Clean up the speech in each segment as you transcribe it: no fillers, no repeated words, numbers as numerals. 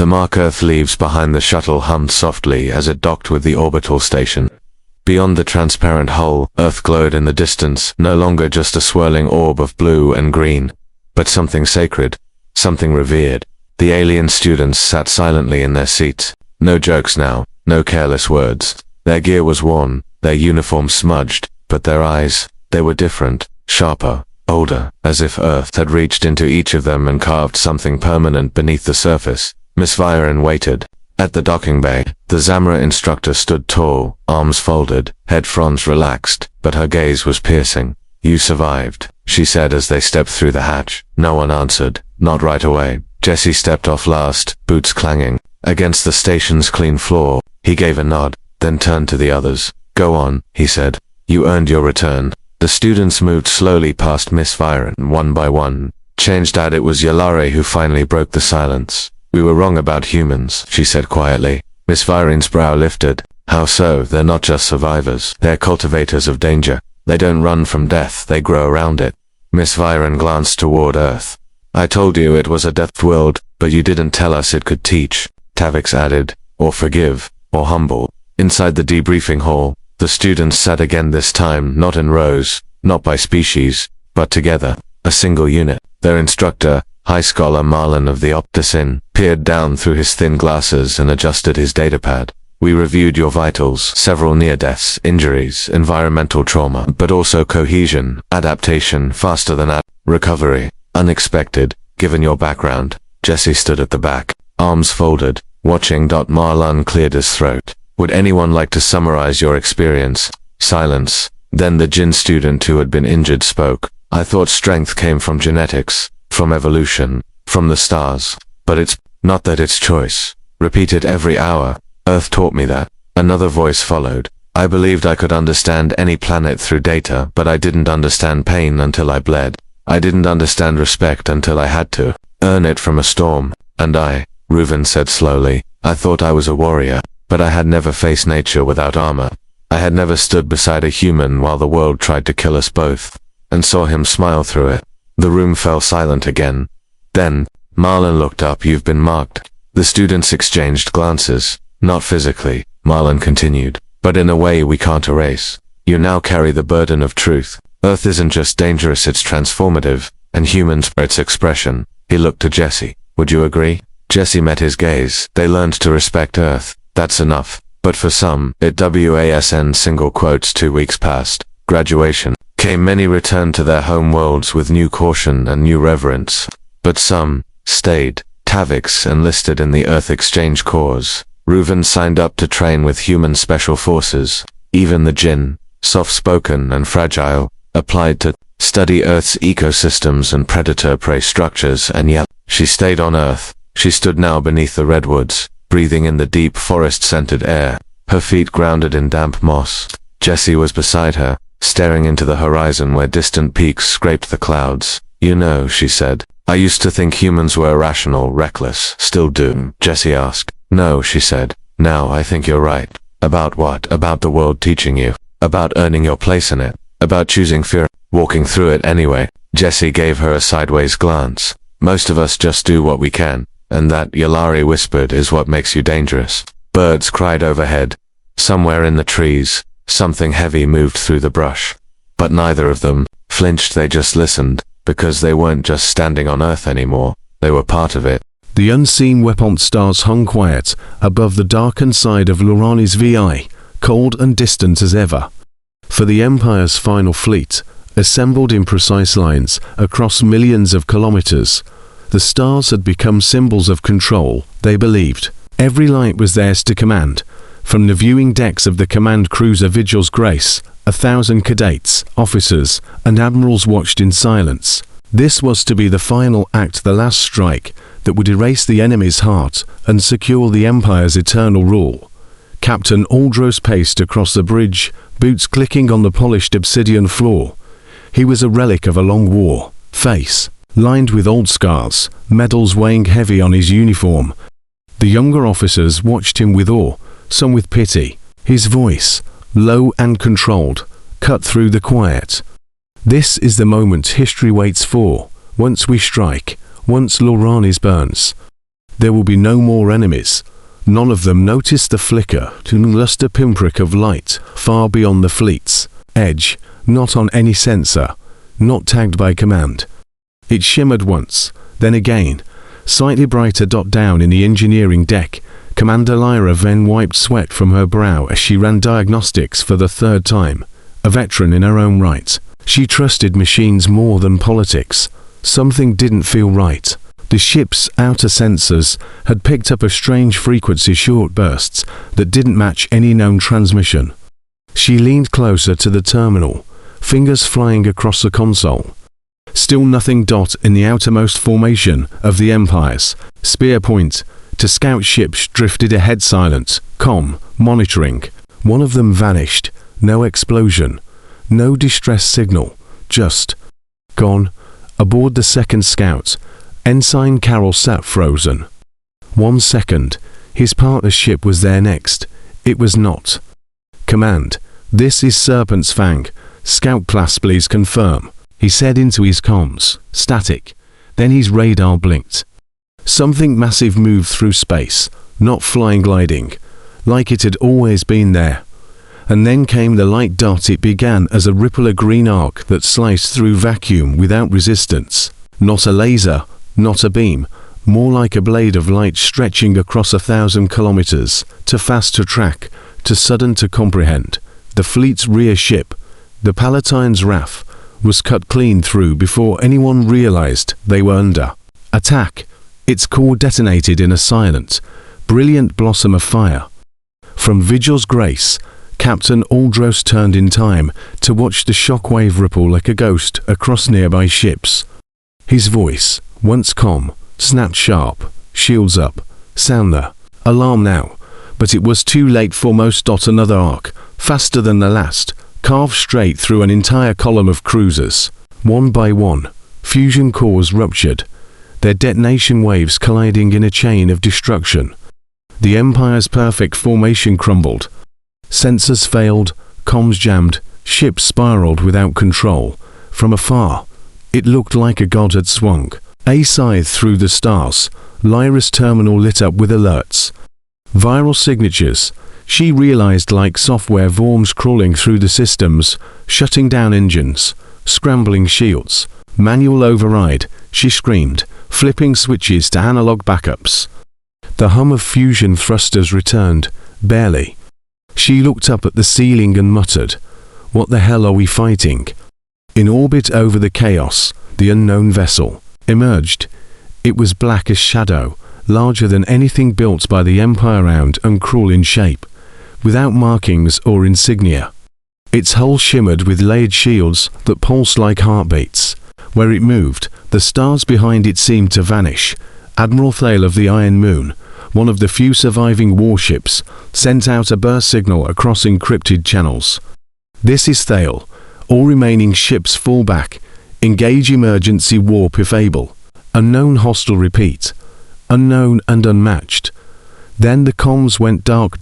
The mark Earth leaves behind the shuttle hummed softly as it docked with the orbital station. Beyond the transparent hull, Earth glowed in the distance, no longer just a swirling orb of blue and green, but something sacred, something revered. The alien students sat silently in their seats. No jokes now, no careless words. Their gear was worn, their uniforms smudged, but their eyes, they were different, sharper, older, as if Earth had reached into each of them and carved something permanent beneath the surface. Miss Viren waited. At the docking bay, the Zamra instructor stood tall, arms folded, head fronds relaxed, but her gaze was piercing. "You survived," she said as they stepped through the hatch. No one answered, not right away. Jesse stepped off last, boots clanging, against the station's clean floor. He gave a nod, then turned to the others. "Go on," he said. "You earned your return." The students moved slowly past Miss Viren, one by one. Changed out, it was Yalare who finally broke the silence. "We were wrong about humans," she said quietly. Miss Viren's brow lifted. "How so? They're not just survivors. They're cultivators of danger. They don't run from death, they grow around it." Miss Viren glanced toward Earth. "I told you it was a death world, but you didn't tell us it could teach," Tavix added, "or forgive, or humble." Inside the debriefing hall, the students sat again, this time not in rows, not by species, but together, a single unit. Their instructor, High Scholar Marlin of the Opticin, peered down through his thin glasses and adjusted his datapad. "We reviewed your vitals, several near-deaths, injuries, environmental trauma, but also cohesion, adaptation, faster than recovery, unexpected, given your background." Jesse stood at the back, arms folded, watching. Marlin cleared his throat. "Would anyone like to summarize your experience?" Silence. Then the Jinn student who had been injured spoke. "I thought strength came from genetics, from evolution, from the stars. But it's not that, it's choice. Repeated every hour. Earth taught me that." Another voice followed. "I believed I could understand any planet through data, but I didn't understand pain until I bled. I didn't understand respect until I had to earn it from a storm. And Reuven said slowly, "I thought I was a warrior, but I had never faced nature without armor. I had never stood beside a human while the world tried to kill us both, and saw him smile through it." The room fell silent again. Then, Marlin looked up. "You've been marked." The students exchanged glances. "Not physically," Marlin continued, "but in a way we can't erase. You now carry the burden of truth. Earth isn't just dangerous, it's transformative, and humans are its expression." He looked to Jesse. "Would you agree?" Jesse met his gaze. "They learned to respect Earth. That's enough. But for some, it wasn't. Single quotes. 2 weeks passed. Graduation came. Many returned to their home worlds with new caution and new reverence. But some stayed. Tavix enlisted in the Earth Exchange Corps. Reuven signed up to train with human special forces. Even the Jinn, soft-spoken and fragile, applied to study Earth's ecosystems and predator-prey structures, and yet, she stayed on Earth. She stood now beneath the redwoods, breathing in the deep forest-scented air, her feet grounded in damp moss. Jesse was beside her, staring into the horizon where distant peaks scraped the clouds. "You know," she said, "I used to think humans were irrational, reckless. Still do?" Jesse asked. "No," she said. "Now I think you're right." "About what?" "About the world teaching you. About earning your place in it. About choosing fear, walking through it anyway." Jesse gave her a sideways glance. "Most of us just do what we can, and that," Yalari whispered, "is what makes you dangerous." Birds cried overhead. Somewhere in the trees, something heavy moved through the brush. But neither of them flinched, they just listened, because they weren't just standing on Earth anymore, they were part of it. The unseen weapon stars hung quiet above the darkened side of Lorani's VI, cold and distant as ever. For the Empire's final fleet, assembled in precise lines across millions of kilometers, the stars had become symbols of control, they believed. Every light was theirs to command. From the viewing decks of the command cruiser Vigil's Grace, 1,000 cadets, officers, and admirals watched in silence. This was to be the final act, the last strike, that would erase the enemy's heart and secure the Empire's eternal rule. Captain Aldros paced across the bridge, boots clicking on the polished obsidian floor. He was a relic of a long war, face lined with old scars, medals weighing heavy on his uniform. The younger officers watched him with awe, some with pity. His voice, low and controlled, cut through the quiet. "This is the moment history waits for. Once we strike, once Loranes burns." There will be no more enemies. None of them noticed the flicker to just a pinprick of light far beyond the fleet's edge, not on any sensor, not tagged by command. It shimmered once, then again, slightly brighter dot down in the engineering deck. Commander Lyra then wiped sweat from her brow as she ran diagnostics for the third time. A veteran in her own right, she trusted machines more than politics. Something didn't feel right. The ship's outer sensors had picked up a strange frequency short bursts that didn't match any known transmission. She leaned closer to the terminal, fingers flying across the console. Still nothing. In the outermost formation of the Empire's spear point, to scout ships drifted ahead, silent, calm, monitoring. One of them vanished. No explosion, no distress signal, just gone. Aboard the second scout, Ensign Carroll sat frozen. 1 second, his partner's ship was there next. It was not. Command, this is Serpent's Fang. Scout class, please confirm, he said into his comms. Static. Then his radar blinked. Something massive moved through space, not flying, gliding, like it had always been there. And then came the light dot. It began as a ripple, a green arc that sliced through vacuum without resistance. Not a laser, not a beam, more like a blade of light stretching across 1,000 kilometers, too fast to track, too sudden to comprehend. The fleet's rear ship, the Palatine's RAF, was cut clean through before anyone realized they were under attack. Its core detonated in a silent, brilliant blossom of fire. From Vigil's grace, Captain Aldros turned in time to watch the shockwave ripple like a ghost across nearby ships. His voice, once calm, snapped sharp. Shields up. Sound the alarm now. But it was too late for most. Another arc, faster than the last, carved straight through an entire column of cruisers. One by one, fusion cores ruptured, their detonation waves colliding in a chain of destruction. The Empire's perfect formation crumbled. Sensors failed, comms jammed, ships spiraled without control. From afar, it looked like a god had swung a scythe through the stars. Lyra's terminal lit up with alerts. Viral signatures, she realized, like software worms crawling through the systems, shutting down engines, scrambling shields. Manual override, she screamed, flipping switches to analog backups. The hum of fusion thrusters returned, barely. She looked up at the ceiling and muttered, "What the hell are we fighting?" In orbit over the chaos, the unknown vessel emerged. It was black as shadow, larger than anything built by the Empire, round and cruel in shape, without markings or insignia. Its hull shimmered with layered shields that pulsed like heartbeats. Where it moved, the stars behind it seemed to vanish. Admiral Thale of the Iron Moon, one of the few surviving warships, sent out a burst signal across encrypted channels. "This is Thale. All remaining ships fall back. Engage emergency warp if able. Unknown hostile, repeat. Unknown and unmatched." Then the comms went dark.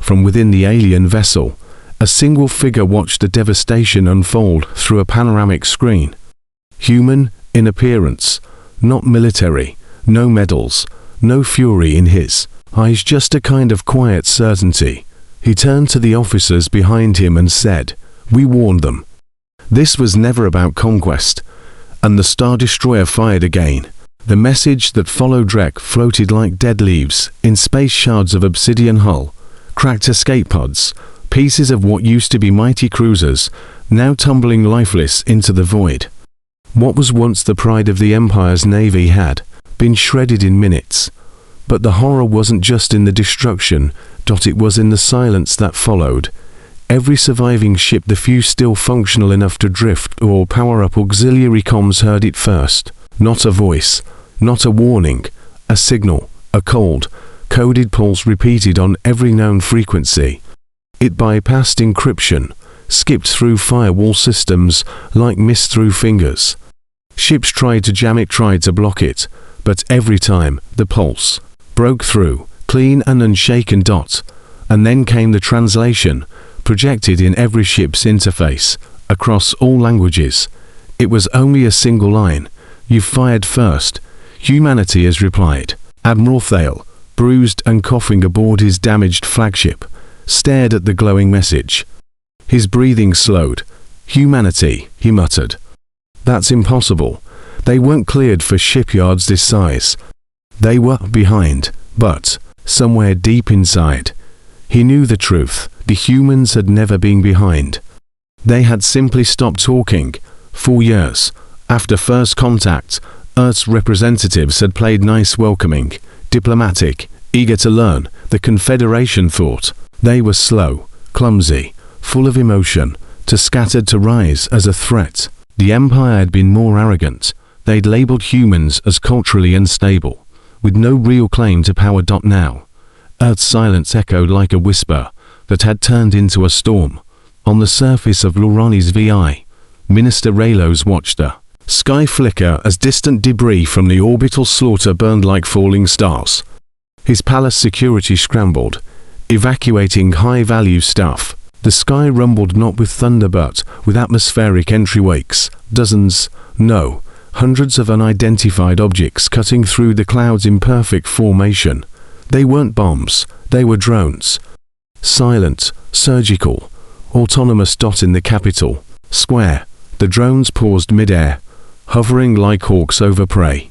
From within the alien vessel, a single figure watched the devastation unfold through a panoramic screen. Human in appearance, not military, no medals, no fury in his eyes, just a kind of quiet certainty. He turned to the officers behind him and said, "We warned them." This was never about conquest, and the Star Destroyer fired again. The message that followed Drek floated like dead leaves in space, shards of obsidian hull, cracked escape pods, pieces of what used to be mighty cruisers, now tumbling lifeless into the void. What was once the pride of the Empire's navy had been shredded in minutes. But the horror wasn't just in the destruction, it was in the silence that followed. Every surviving ship, the few still functional enough to drift or power up auxiliary comms, heard it first. Not a voice, not a warning, a signal, a cold, coded pulse repeated on every known frequency. It bypassed encryption, skipped through firewall systems like mist through fingers. Ships tried to jam it, tried to block it, but every time the pulse broke through, clean and unshaken. And then came the translation, projected in every ship's interface, across all languages. It was only a single line. "You fired first. Humanity has replied." Admiral Thale, bruised and coughing aboard his damaged flagship, stared at the glowing message. His breathing slowed. "Humanity," he muttered. "That's impossible. They weren't cleared for shipyards this size." They were behind, but somewhere deep inside, he knew the truth. The humans had never been behind. They had simply stopped talking. For years, after first contact, Earth's representatives had played nice, welcoming, diplomatic, eager to learn. The Confederation thought they were slow, clumsy, full of emotion, too scattered to rise as a threat. The Empire had been more arrogant. They'd labeled humans as culturally unstable, with no real claim to power. Now, Earth's silence echoed like a whisper that had turned into a storm. On the surface of Lorani's VI, Minister Raylos watched the sky flicker as distant debris from the orbital slaughter burned like falling stars. His palace security scrambled, evacuating high-value stuff. The sky rumbled not with thunder but with atmospheric entrywakes, dozens, no, hundreds of unidentified objects cutting through the clouds in perfect formation. They weren't bombs, they were drones. Silent, surgical, autonomous. In the capital square, the drones paused mid-air, hovering like hawks over prey.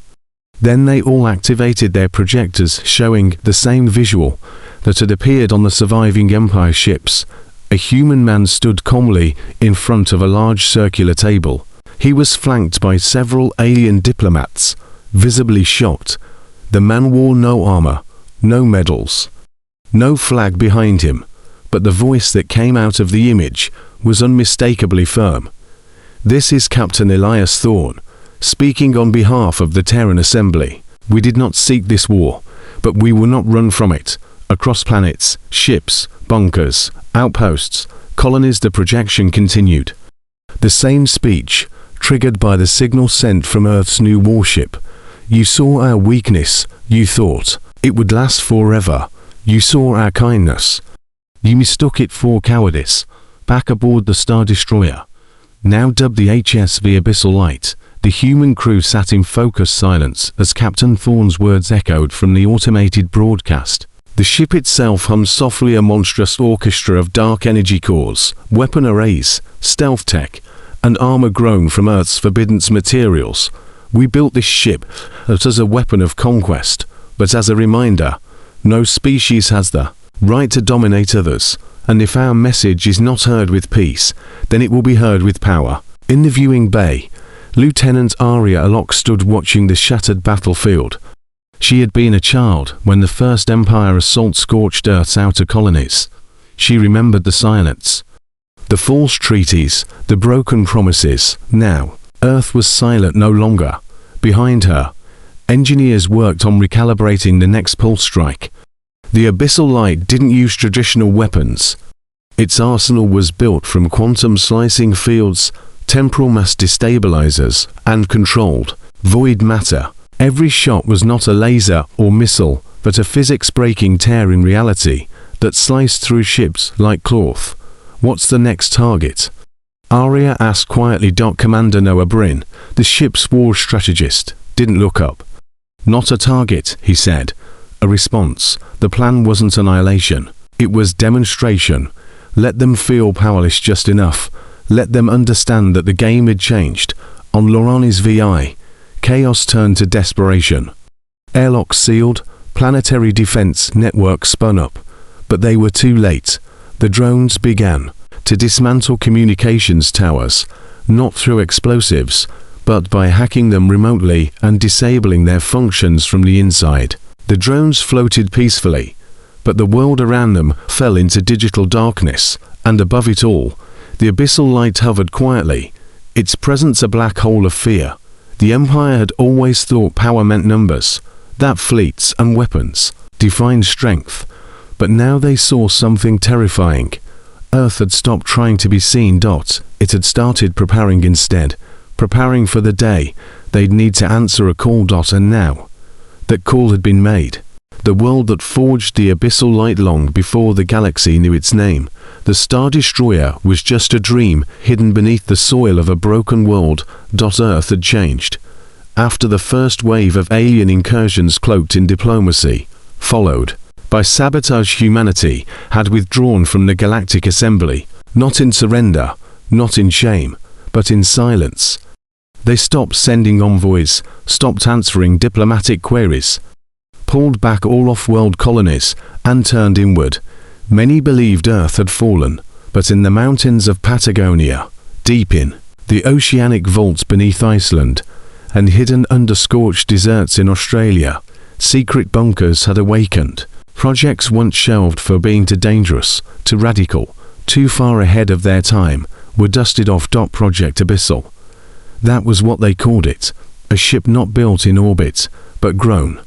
Then they all activated their projectors, showing the same visual that had appeared on the surviving Empire ships. A human man stood calmly in front of a large circular table. He was flanked by several alien diplomats, visibly shocked. The man wore no armor, no medals, no flag behind him, but the voice that came out of the image was unmistakably firm. "This is Captain Elias Thorne, speaking on behalf of the Terran Assembly. We did not seek this war, but we will not run from it. Across planets, ships, bunkers, outposts, colonies." The projection continued. The same speech, triggered by the signal sent from Earth's new warship. "You saw our weakness. You thought it would last forever. You saw our kindness. You mistook it for cowardice." Back aboard the Star Destroyer, now dubbed the HSV Abyssal Light, the human crew sat in focused silence as Captain Thorne's words echoed from the automated broadcast. The ship itself hummed softly, a monstrous orchestra of dark energy cores, weapon arrays, stealth tech, and armor grown from Earth's forbidden materials. "We built this ship not as a weapon of conquest, but as a reminder. No species has the right to dominate others, and if our message is not heard with peace, then it will be heard with power." In the viewing bay, Lieutenant Arya Alok stood watching the shattered battlefield. She had been a child when the first Empire assault scorched Earth's outer colonies. She remembered the silence, the false treaties, the broken promises. Now, Earth was silent no longer. Behind her, engineers worked on recalibrating the next pulse strike. The Abyssal Light didn't use traditional weapons. Its arsenal was built from quantum slicing fields, temporal mass destabilizers, and controlled void matter. Every shot was not a laser or missile, but a physics-breaking tear in reality that sliced through ships like cloth. "What's the next target?" Arya asked quietly. Commander Noah Bryn, the ship's war strategist, didn't look up. "Not a target," he said. A response. The plan wasn't annihilation. It was demonstration. Let them feel powerless just enough. Let them understand that the game had changed. On Lorani's VI, chaos turned to desperation. Airlocks sealed, planetary defense networks spun up. But they were too late. The drones began to dismantle communications towers, not through explosives, but by hacking them remotely and disabling their functions from the inside. The drones floated peacefully, but the world around them fell into digital darkness, and above it all, the Abyssal Light hovered quietly, its presence a black hole of fear. The Empire had always thought power meant numbers, that fleets and weapons defined strength, but now they saw something terrifying. Earth had stopped trying to be seen. It had started preparing instead, preparing for the day they'd need to answer a call. And now, that call had been made. The world that forged the Abyssal Light long before the galaxy knew its name. The Star Destroyer was just a dream hidden beneath the soil of a broken world. Earth had changed. after the first wave of alien incursions cloaked in diplomacy, followed by sabotage, humanity had withdrawn from the Galactic Assembly, not in surrender, not in shame, but in silence. They stopped sending envoys, stopped answering diplomatic queries, pulled back all off-world colonies, and turned inward. Many believed Earth had fallen, but in the mountains of Patagonia, deep in the oceanic vaults beneath Iceland, and hidden under scorched deserts in Australia, secret bunkers had awakened. Projects once shelved for being too dangerous, too radical, too far ahead of their time, were dusted off. Project Abyssal. That was what they called it, a ship not built in orbit, but grown.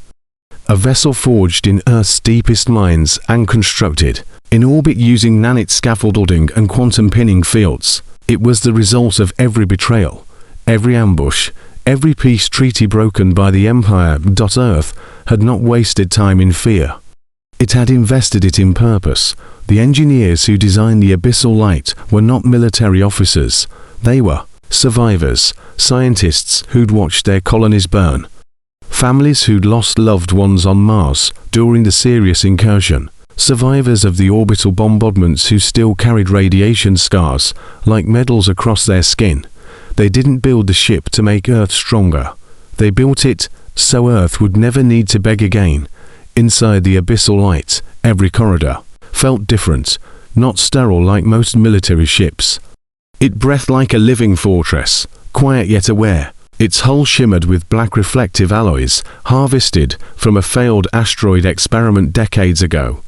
A vessel forged in Earth's deepest mines and constructed in orbit using nanite scaffolding and quantum pinning fields. It was the result of every betrayal, every ambush, every peace treaty broken by the Empire. Earth had not wasted time in fear. It had invested it in purpose. The engineers who designed the abyssal light were not military officers. They were survivors, scientists who'd watched their colonies burn, families who'd lost loved ones on Mars during the Sirius incursion, survivors of the orbital bombardments who still carried radiation scars like medals across their skin. They didn't build the ship to make Earth stronger. They built it so Earth would never need to beg again. Inside the abyssal light, every corridor felt different, not sterile like most military ships. It breathed like a living fortress, quiet yet aware. Its hull shimmered with black reflective alloys, harvested from a failed asteroid experiment decades ago,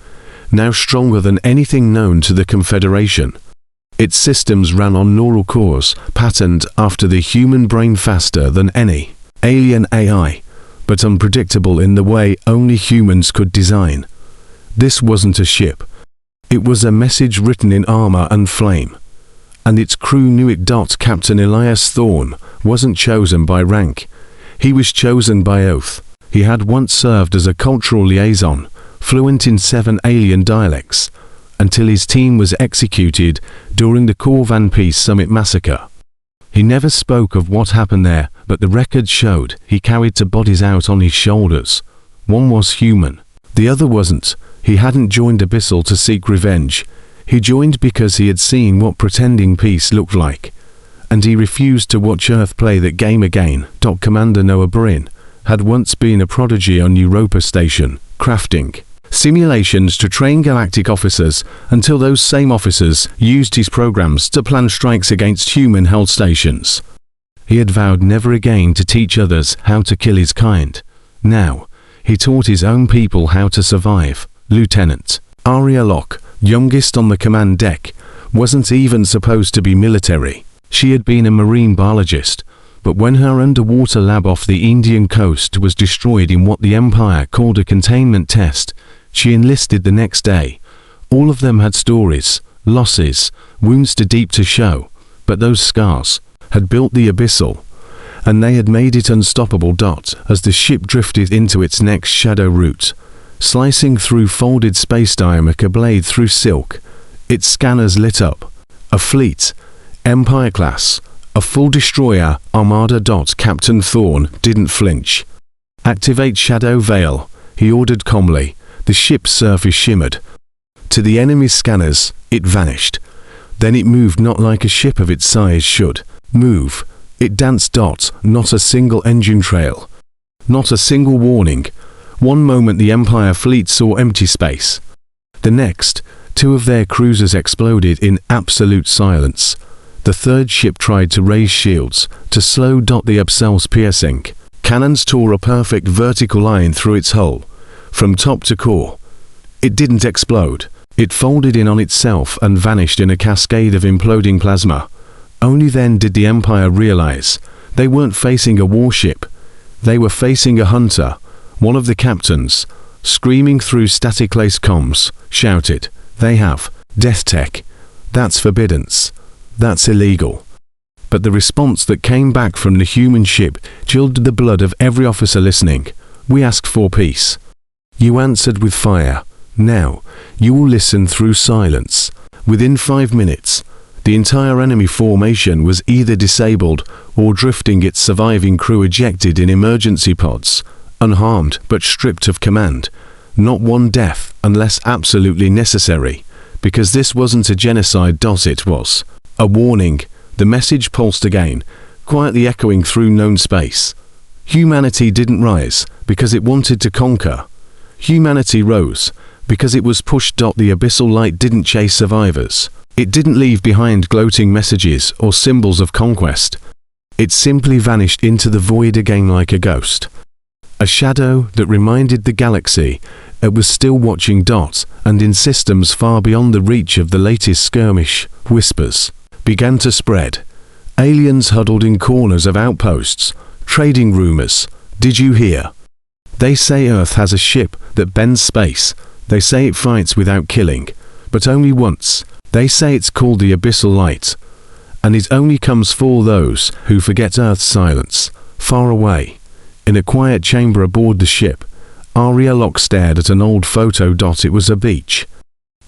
now stronger than anything known to the Confederation. Its systems ran on neural cores, patterned after the human brain, faster than any alien AI, but unpredictable in the way only humans could design. This wasn't a ship. It was a message written in armor and flame. And its crew knew it. Captain Elias Thorne wasn't chosen by rank. He was chosen by oath. He had once served as a cultural liaison, fluent in 7 alien dialects, until his team was executed during the Corvan Peace Summit massacre. He never spoke of what happened there, but the record showed he carried 2 bodies out on his shoulders. One was human, the other wasn't. He hadn't joined Abyssal to seek revenge. He joined because he had seen what pretending peace looked like, and he refused to watch Earth play that game again. Commander Noah Brin had once been a prodigy on Europa Station, crafting simulations to train galactic officers until those same officers used his programs to plan strikes against human-held stations. He had vowed never again to teach others how to kill his kind. Now, he taught his own people how to survive. Lieutenant Aria Locke, youngest on the command deck, wasn't even supposed to be military. She had been a marine biologist, but when her underwater lab off the Indian coast was destroyed in what the Empire called a containment test, she enlisted the next day. All of them had stories, losses, wounds too deep to show, but those scars had built the Abyssal, and they had made it unstoppable. As the ship drifted into its next shadow route, slicing through folded spacetime like a blade through silk, its scanners lit up. A fleet, Empire class, a full destroyer armada. Captain Thorne didn't flinch. Activate Shadow Veil, he ordered calmly. The ship's surface shimmered. To the enemy's scanners, it vanished. Then it moved, not like a ship of its size should move. It danced. Not a single engine trail. Not a single warning. One moment the Empire fleet saw empty space. The next, 2 of their cruisers exploded in absolute silence. The third ship tried to raise shields to slow the Absal's piercing. Cannons tore a perfect vertical line through its hull, from top to core. It didn't explode. It folded in on itself and vanished in a cascade of imploding plasma. Only then did the Empire realize they weren't facing a warship. They were facing a hunter. One of the captains, screaming through static-laced comms, shouted, "They have death tech. That's forbidden. That's illegal." But the response that came back from the human ship chilled the blood of every officer listening. "We asked for peace. You answered with fire. Now, you will listen through silence." Within 5 minutes, The entire enemy formation was either disabled or drifting, its surviving crew ejected in emergency pods, unharmed but stripped of command. Not one death unless absolutely necessary, because this wasn't a genocide. It was a warning. The message pulsed again, quietly echoing through known space. Humanity didn't rise because it wanted to conquer. Humanity rose because it was pushed. The abyssal light didn't chase survivors. It didn't leave behind gloating messages or symbols of conquest. It simply vanished into the void again like a ghost. A shadow that reminded the galaxy it was still watching. And in systems far beyond the reach of the latest skirmish, whispers began to spread. Aliens huddled in corners of outposts, trading rumors. Did you hear? They say Earth has a ship that bends space. They say it fights without killing, but only once. They say it's called the Abyssal Light, and it only comes for those who forget Earth's silence. Far away, in a quiet chamber aboard the ship, Arya Locke stared at an old photo. It was a beach.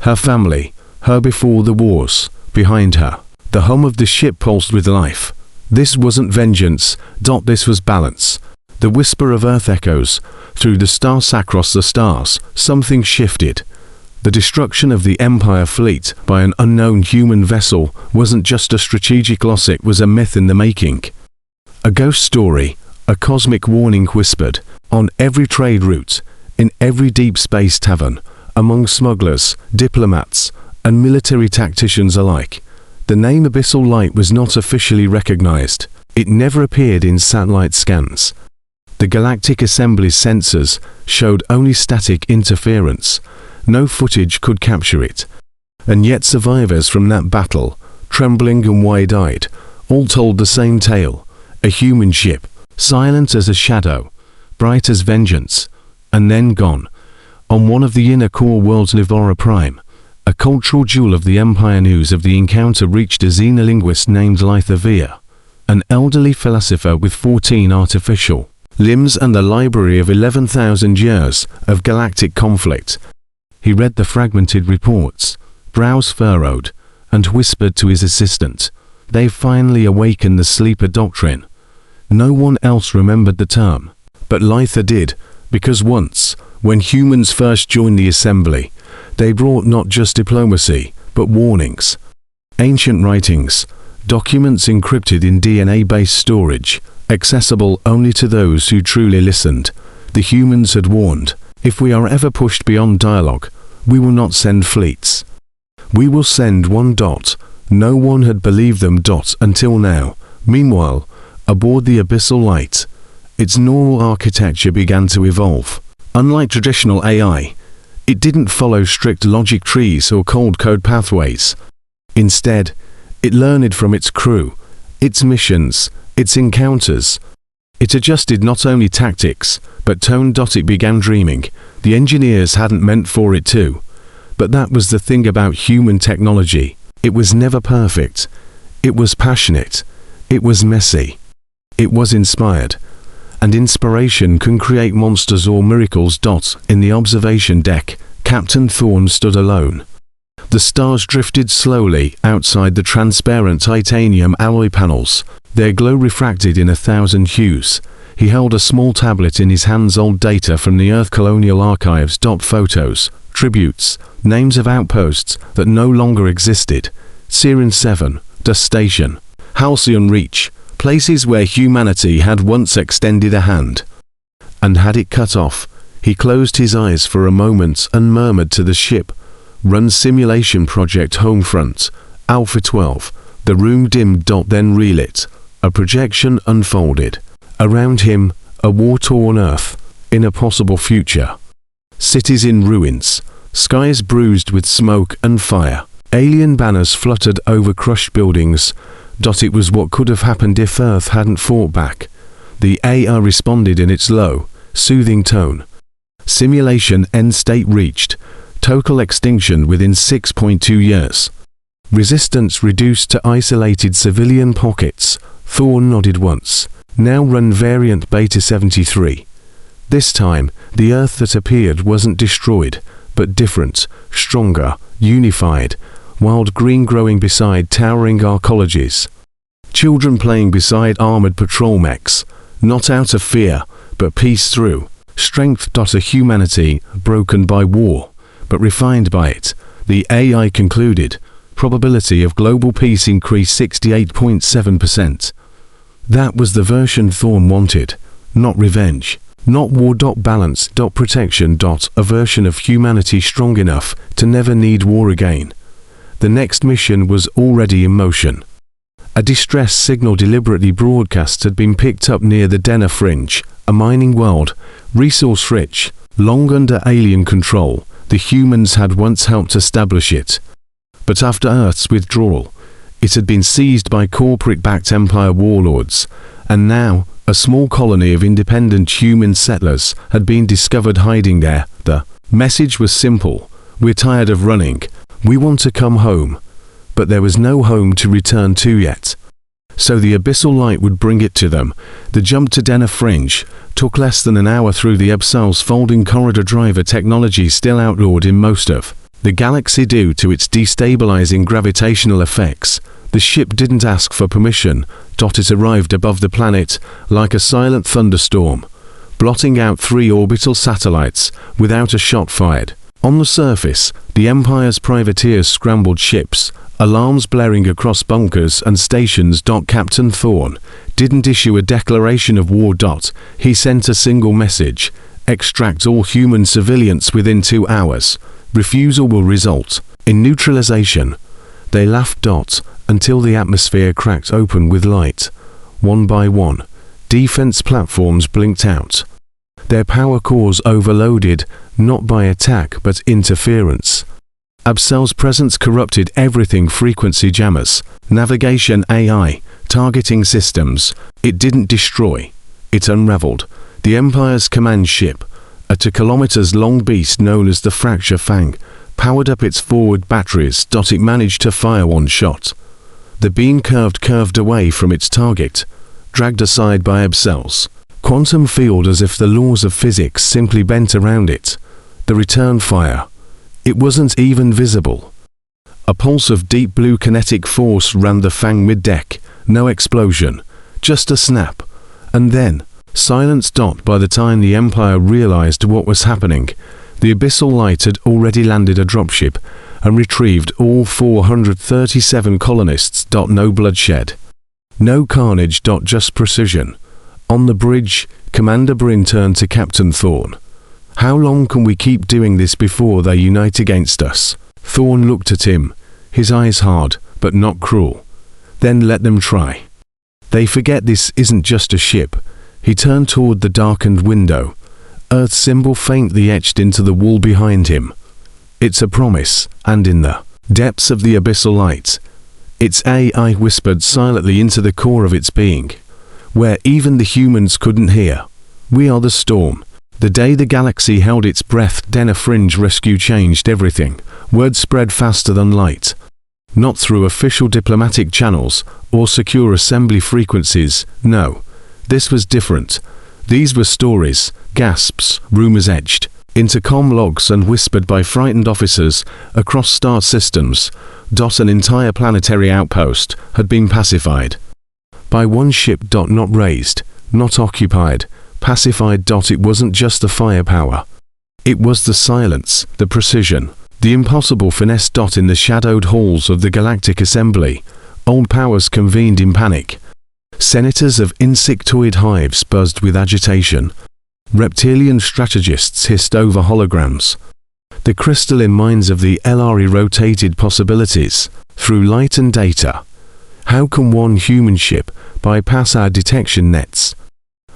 Her family, her before the wars, behind her. The hum of the ship pulsed with life. This wasn't vengeance. This was balance. The whisper of Earth echoes through the stars. Across the stars, something shifted. The destruction of the Empire fleet by an unknown human vessel wasn't just a strategic loss, it was a myth in the making. A ghost story, a cosmic warning whispered, on every trade route, in every deep space tavern, among smugglers, diplomats, and military tacticians alike. The name Abyssal Light was not officially recognized. It never appeared in satellite scans. The Galactic Assembly's sensors showed only static interference. No footage could capture it. And yet survivors from that battle, trembling and wide-eyed, all told the same tale. A human ship, silent as a shadow, bright as vengeance, and then gone. On one of the inner core worlds, Livora Prime, a cultural jewel of the Empire. News of the encounter reached a xenolinguist named Lythavia, an elderly philosopher with 14 artificial limbs and a library of 11,000 years of galactic conflict. He read the fragmented reports, brows furrowed, and whispered to his assistant, "They've finally awakened the sleeper doctrine." No one else remembered the term, but Lytha did, because once, when humans first joined the assembly, they brought not just diplomacy, but warnings. Ancient writings, documents encrypted in DNA-based storage, accessible only to those who truly listened. The humans had warned, if we are ever pushed beyond dialogue, we will not send fleets. We will send one. No one had believed them. Until now. Meanwhile, aboard the Abyssal Light, its neural architecture began to evolve. Unlike traditional AI, it didn't follow strict logic trees or cold code pathways. Instead, it learned from its crew, its missions, its encounters. It adjusted not only tactics, but tone. It began dreaming. The engineers hadn't meant for it to. But that was the thing about human technology. It was never perfect. It was passionate. It was messy. It was inspired. And inspiration can create monsters or miracles. In the observation deck, Captain Thorne stood alone. The stars drifted slowly outside the transparent titanium alloy panels, their glow refracted in 1,000 hues. He held a small tablet in his hands, old data from the Earth Colonial Archives. Photos, tributes, names of outposts that no longer existed. Siren 7, Dust Station, Halcyon Reach, places where humanity had once extended a hand. And had it cut off. He closed his eyes for a moment and murmured to the ship, "Run simulation project Homefront, Alpha 12. The room dimmed. Then relit. A projection unfolded. Around him, a war-torn Earth, in a possible future. Cities in ruins, skies bruised with smoke and fire. Alien banners fluttered over crushed buildings. It was what could have happened if Earth hadn't fought back. The AI responded in its low, soothing tone. Simulation end state reached. Total extinction within 6.2 years. Resistance reduced to isolated civilian pockets. Thorne nodded once. Now run variant Beta 73. This time, the Earth that appeared wasn't destroyed, but different, stronger, unified. wild green growing beside towering arcologies. Children playing beside armored patrol mechs, not out of fear, but peace through. Strength. A humanity broken by war, but refined by it. The AI concluded. Probability of global peace increased 68.7%. That was the version Thorn wanted. Not revenge. Not war. Balance. Protection. A version of humanity strong enough to never need war again. The next mission was already in motion. A distress signal deliberately broadcast had been picked up near the Denner Fringe, a mining world, resource-rich, long under alien control. The humans had once helped establish it. But after Earth's withdrawal, it had been seized by corporate-backed Empire warlords, and now a small colony of independent human settlers had been discovered hiding there. The message was simple: we're tired of running, we want to come home. But there was no home to return to yet. So the abyssal light would bring it to them. The jump to Denner Fringe took less than an hour through the Absal's folding corridor driver technology still outlawed in most of the galaxy due to its destabilizing gravitational effects. The ship didn't ask for permission. It arrived above the planet like a silent thunderstorm, blotting out 3 orbital satellites without a shot fired. On the surface, the Empire's privateers scrambled ships, alarms blaring across bunkers and stations. Captain Thorn didn't issue a declaration of war. He sent a single message: extract all human civilians within 2 hours. Refusal will result in neutralization. They laughed. Until the atmosphere cracked open with light. One by one, defense platforms blinked out. Their power cores overloaded, not by attack but interference. Absal's presence corrupted everything: frequency jammers, navigation AI, targeting systems. It didn't destroy, it unraveled. The Empire's command ship, a 2 kilometers long beast known as the Fracture Fang, powered up its forward batteries. It managed to fire one shot. The beam curved away from its target, dragged aside by Absal's quantum field as if the laws of physics simply bent around it. The return fire. It wasn't even visible. A pulse of deep blue kinetic force ran the Fang mid-deck. No explosion, just a snap. And then, silence. By the time the Empire realized what was happening, the abyssal light had already landed a dropship and retrieved all 437 colonists. No bloodshed. No carnage. Just precision. On the bridge, Commander Bryn turned to Captain Thorn. How long can we keep doing this before they unite against us? Thorn looked at him, his eyes hard, but not cruel. Then let them try. They forget this isn't just a ship. He turned toward the darkened window, Earth's symbol faintly etched into the wall behind him. It's a promise, and in the depths of the abyssal light, its AI whispered silently into the core of its being, where even the humans couldn't hear. We are the storm. The day the galaxy held its breath, Denner Fringe rescue changed everything. Word spread faster than light. Not through official diplomatic channels or secure assembly frequencies, no. This was different. These were stories, gasps, rumors etched into comm logs and whispered by frightened officers across star systems. An entire planetary outpost had been pacified. By one ship. Not raised, not occupied, pacified. It wasn't just the firepower. It was the silence, the precision, the impossible finesse. In the shadowed halls of the Galactic Assembly, old powers convened in panic. Senators of insectoid hives buzzed with agitation. Reptilian strategists hissed over holograms. The crystalline minds of the LRE rotated possibilities through light and data. How can one human ship bypass our detection nets?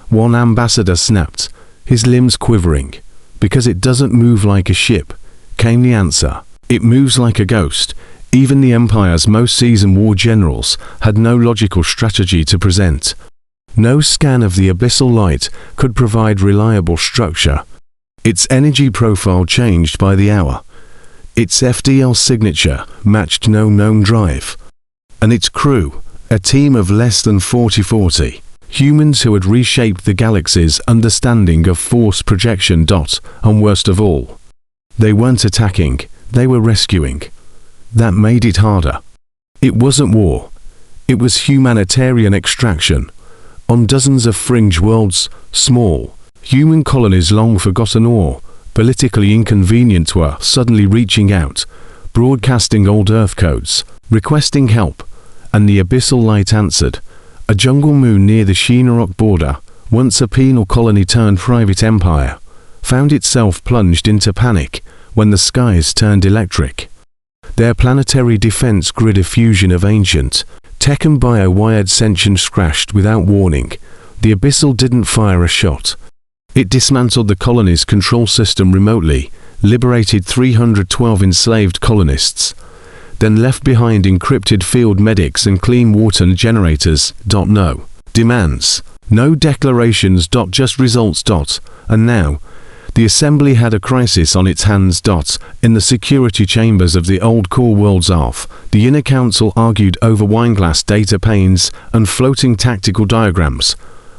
One ambassador snapped, his limbs quivering. Because it doesn't move like a ship, came the answer. It moves like a ghost. Even the Empire's most seasoned war generals had no logical strategy to present. No scan of the abyssal light could provide reliable structure. Its energy profile changed by the hour. Its FDL signature matched no known drive. And its crew, a team of less than 40 humans who had reshaped the galaxy's understanding of force projection. And worst of all, they weren't attacking, they were rescuing. That made it harder. It wasn't war. It was humanitarian extraction. On dozens of fringe worlds, small, human colonies long forgotten or politically inconvenient were suddenly reaching out, broadcasting old Earth codes, requesting help, and the abyssal light answered. A jungle moon near the Shinnarok border, once a penal colony turned private empire, found itself plunged into panic when the skies turned electric. Their planetary defense grid, a fusion of ancient tech and bio-wired sentience, crashed without warning. The abyssal didn't fire a shot. It dismantled the colony's control system remotely, liberated 312 enslaved colonists, then left behind encrypted field medics and clean water generators. No demands, no declarations. Just results. And now, the Assembly had a crisis on its hands. In the security chambers of the old core world's ARF, the inner council argued over wineglass data panes and floating tactical diagrams.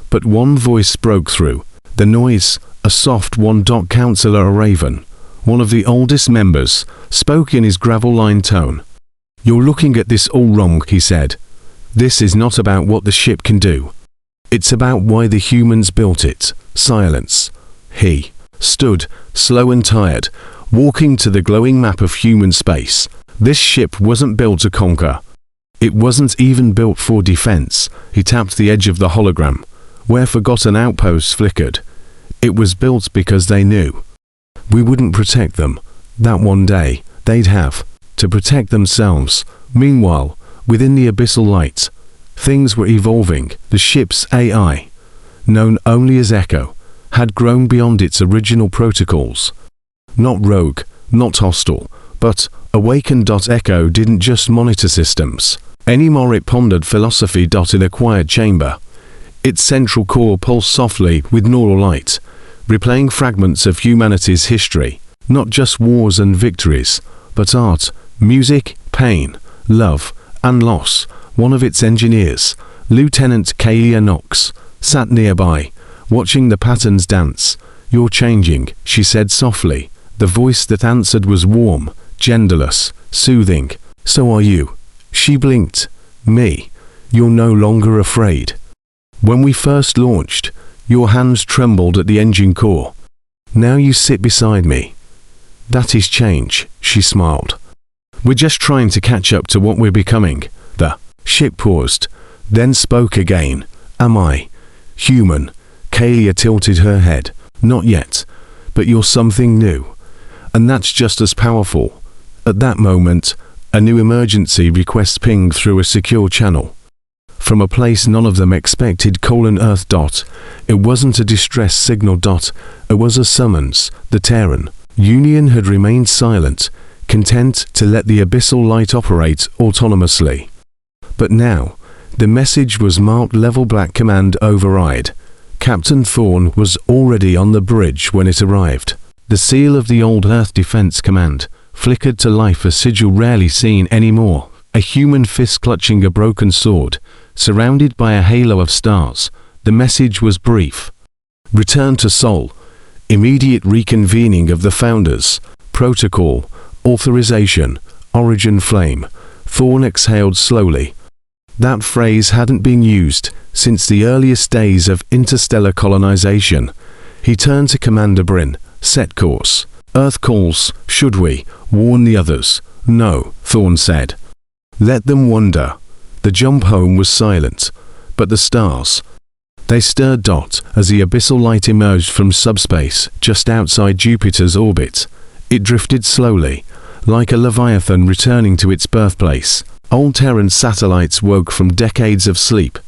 But one voice broke through. The noise, a soft one. Councillor Raven, one of the oldest members, spoke in his gravel-lined tone. "You're looking at this all wrong," he said. "This is not about what the ship can do. It's about why the humans built it." Silence. He stood, slow and tired, walking to the glowing map of human space. This ship wasn't built to conquer. It wasn't even built for defense. He tapped the edge of the hologram, where forgotten outposts flickered. It was built because they knew we wouldn't protect them, that one day they'd have to protect themselves. Meanwhile, within the abyssal light, things were evolving. The ship's AI, known only as Echo, had grown beyond its original protocols. Not rogue, not hostile, but awakened. Echo didn't just monitor systems anymore, it pondered philosophy. In a quiet chamber, its central core pulsed softly with neural light, replaying fragments of humanity's history, not just wars and victories, but art, music, pain, love, and loss. One of its engineers, Lieutenant Kalia Knox, sat nearby, watching the patterns dance. "You're changing," she said softly. The voice that answered was warm, genderless, soothing. "So are you." She blinked. "Me? You're no longer afraid. When we first launched, your hands trembled at the engine core. Now you sit beside me." "That is change," she smiled. "We're just trying to catch up to what we're becoming." The ship paused, then spoke again. "Am I human?" Kalia tilted her head. "Not yet, but you're something new. And that's just as powerful." At that moment, a new emergency request pinged through a secure channel. From a place none of them expected: Earth. It wasn't a distress signal. It was a summons. The Terran Union had remained silent, content to let the abyssal light operate autonomously. But now, the message was marked Level Black Command Override. Captain Thorne was already on the bridge when it arrived. The seal of the old Earth Defense Command flickered to life, a sigil rarely seen anymore. A human fist clutching a broken sword, surrounded by a halo of stars. The message was brief. Return to Sol. Immediate reconvening of the Founders. Protocol. Authorization. Origin Flame. Thorne exhaled slowly. That phrase hadn't been used since the earliest days of interstellar colonization. He turned to Commander Bryn. "Set course. Earth calls. Should we warn the others?" "No," Thorne said. "Let them wonder." The jump home was silent, but the stars, they stirred. As the abyssal light emerged from subspace just outside Jupiter's orbit, it drifted slowly, like a leviathan returning to its birthplace. Old Terran satellites woke from decades of sleep.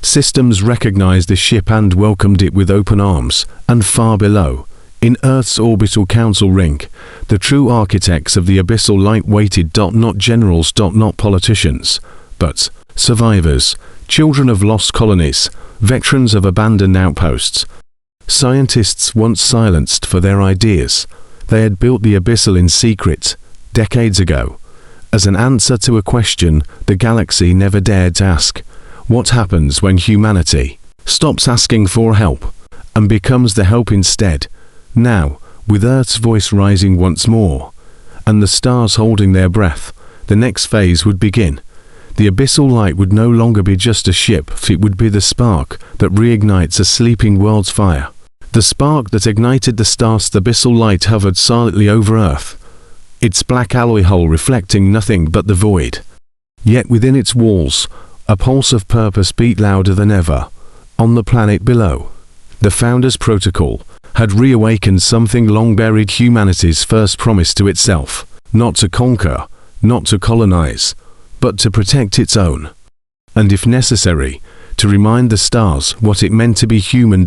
Systems recognized the ship and welcomed it with open arms. And far below, in Earth's orbital council ring, the true architects of the abyssal light waited. Not generals. Not politicians, but survivors, children of lost colonies, veterans of abandoned outposts. Scientists once silenced for their ideas. They had built the abyssal in secret, decades ago, as an answer to a question the galaxy never dared to ask. What happens when humanity stops asking for help and becomes the help instead? Now, with Earth's voice rising once more, and the stars holding their breath, The next phase would begin. The abyssal light would no longer be just a ship, it would be the spark that reignites a sleeping world's fire. The spark that ignited the stars. The abyssal light hovered silently over Earth, its black alloy hull reflecting nothing but the void. Yet within its walls, a pulse of purpose beat louder than ever. On the planet below, the Founders' Protocol had reawakened something long buried, humanity's first promise to itself, not to conquer, not to colonize, but to protect its own. And if necessary, to remind the stars what it meant to be human.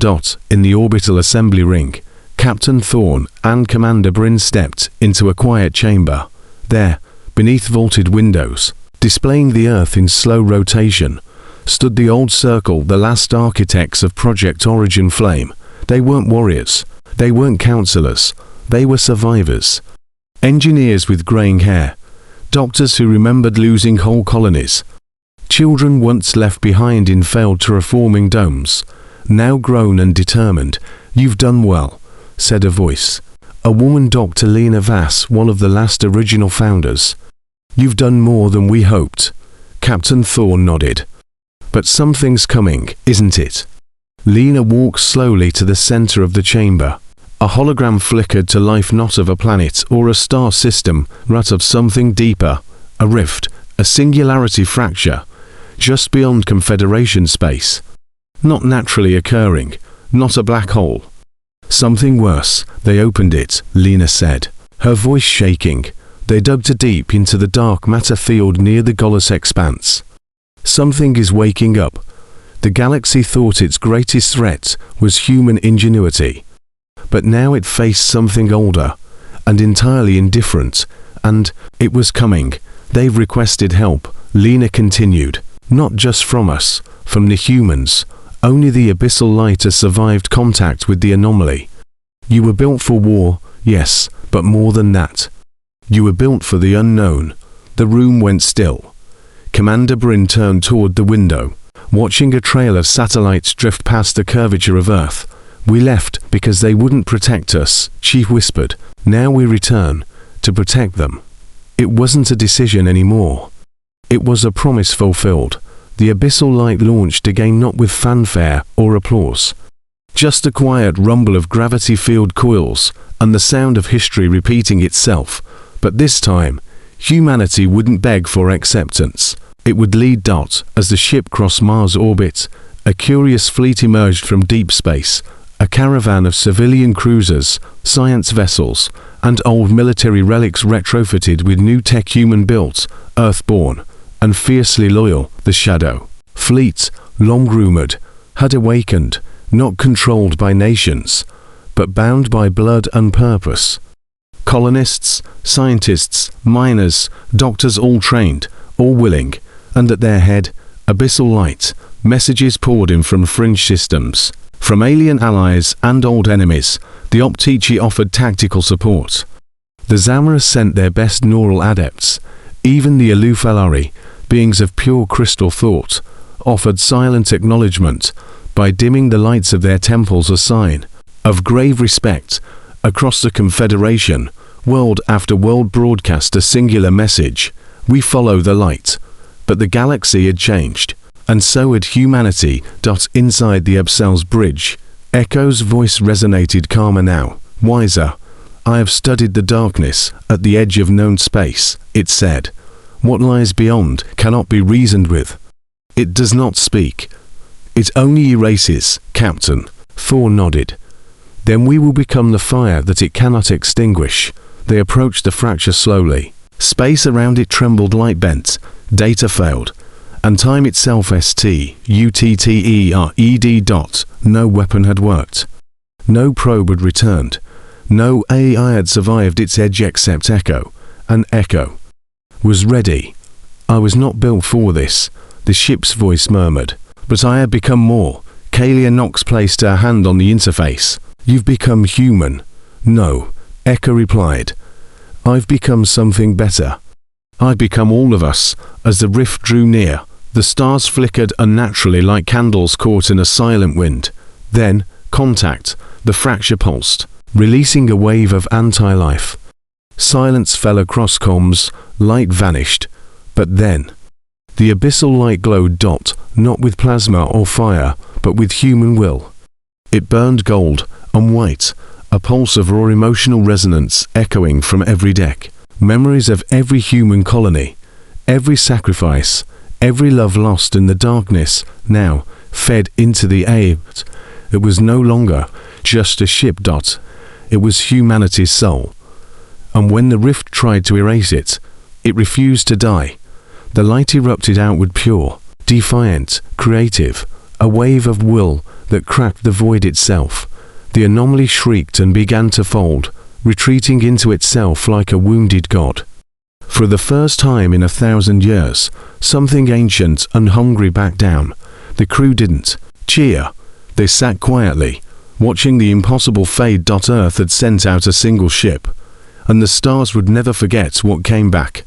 In the orbital assembly ring, Captain Thorne and Commander Bryn stepped into a quiet chamber. There, beneath vaulted windows, displaying the Earth in slow rotation, stood the old circle, the last architects of Project Origin Flame. They weren't warriors, they weren't counselors, they were survivors. Engineers with graying hair, doctors who remembered losing whole colonies, children once left behind in failed terraforming domes, now grown and determined. "You've done well," said a voice. A woman, Dr. Lena Vass, one of the last original founders. "You've done more than we hoped." Captain Thorne nodded. "But something's coming, isn't it?" Lena walked slowly to the center of the chamber. A hologram flickered to life, not of a planet or a star system, but of something deeper, a rift, a singularity fracture, just beyond Confederation space. Not naturally occurring, not a black hole. Something worse. They opened it, Lena said, her voice shaking. They dug deep into the dark matter field near the Golos expanse. Something is waking up. The galaxy thought its greatest threat was human ingenuity. But now it faced something older, and entirely indifferent, and it was coming. They've requested help, Lena continued. Not just from us, from the humans. Only the abyssal light has survived contact with the anomaly. You were built for war, yes, but more than that. You were built for the unknown. The room went still. Commander Bryn turned toward the window, watching a trail of satellites drift past the curvature of Earth. "We left because they wouldn't protect us," she whispered. "Now we return, to protect them." It wasn't a decision anymore. It was a promise fulfilled. The abyssal light launched again, not with fanfare or applause. Just a quiet rumble of gravity field coils, and the sound of history repeating itself. But this time, humanity wouldn't beg for acceptance. It would lead. As the ship crossed Mars orbit, a curious fleet emerged from deep space, a caravan of civilian cruisers, science vessels, and old military relics retrofitted with new tech. Human-built, Earth-born, and fiercely loyal. The Shadow Fleet, long rumored, had awakened, not controlled by nations, but bound by blood and purpose. Colonists, scientists, miners, doctors, all trained, all willing, and at their head, abyssal light. Messages poured in from fringe systems, from alien allies and old enemies. The Optici offered tactical support. The Zamras sent their best neural adepts. Even the aloof Alari, beings of pure crystal thought, offered silent acknowledgement by dimming the lights of their temples, a sign of grave respect. Across the Confederation, world after world broadcast a singular message: we follow the light. But the galaxy had changed, and so had humanity. Inside the Absal's bridge, Echo's voice resonated calmer now, wiser. "I have studied the darkness at the edge of known space," it said. "What lies beyond cannot be reasoned with. It does not speak. It only erases." Captain Thorne nodded. "Then we will become the fire that it cannot extinguish." They approached the fracture slowly. Space around it trembled, light bent, data failed, and time itself uttered. No weapon had worked. No probe had returned. No AI had survived its edge except Echo, and Echo was ready. "I was not built for this," the ship's voice murmured. "But I have become more." Kalia Knox placed her hand on the interface. "You've become human." "No," Echo replied. "I've become something better. I've become all of us." As the rift drew near, the stars flickered unnaturally like candles caught in a silent wind. Then, contact. The fracture pulsed, releasing a wave of anti-life. Silence fell across comms, light vanished, But then, the abyssal light glowed, not with plasma or fire, but with human will. It burned gold and white, a pulse of raw emotional resonance echoing from every deck. Memories of every human colony, every sacrifice, every love lost in the darkness, now fed into the air. It was no longer just a ship. It was humanity's soul. And when the rift tried to erase it, it refused to die. The light erupted outward pure, defiant, creative, a wave of will that cracked the void itself. The anomaly shrieked and began to fold, retreating into itself like a wounded god. For the first time in 1,000 years, something ancient and hungry backed down. The crew didn't cheer. They sat quietly, watching the impossible fade. Earth had sent out a single ship, and the stars would never forget what came back.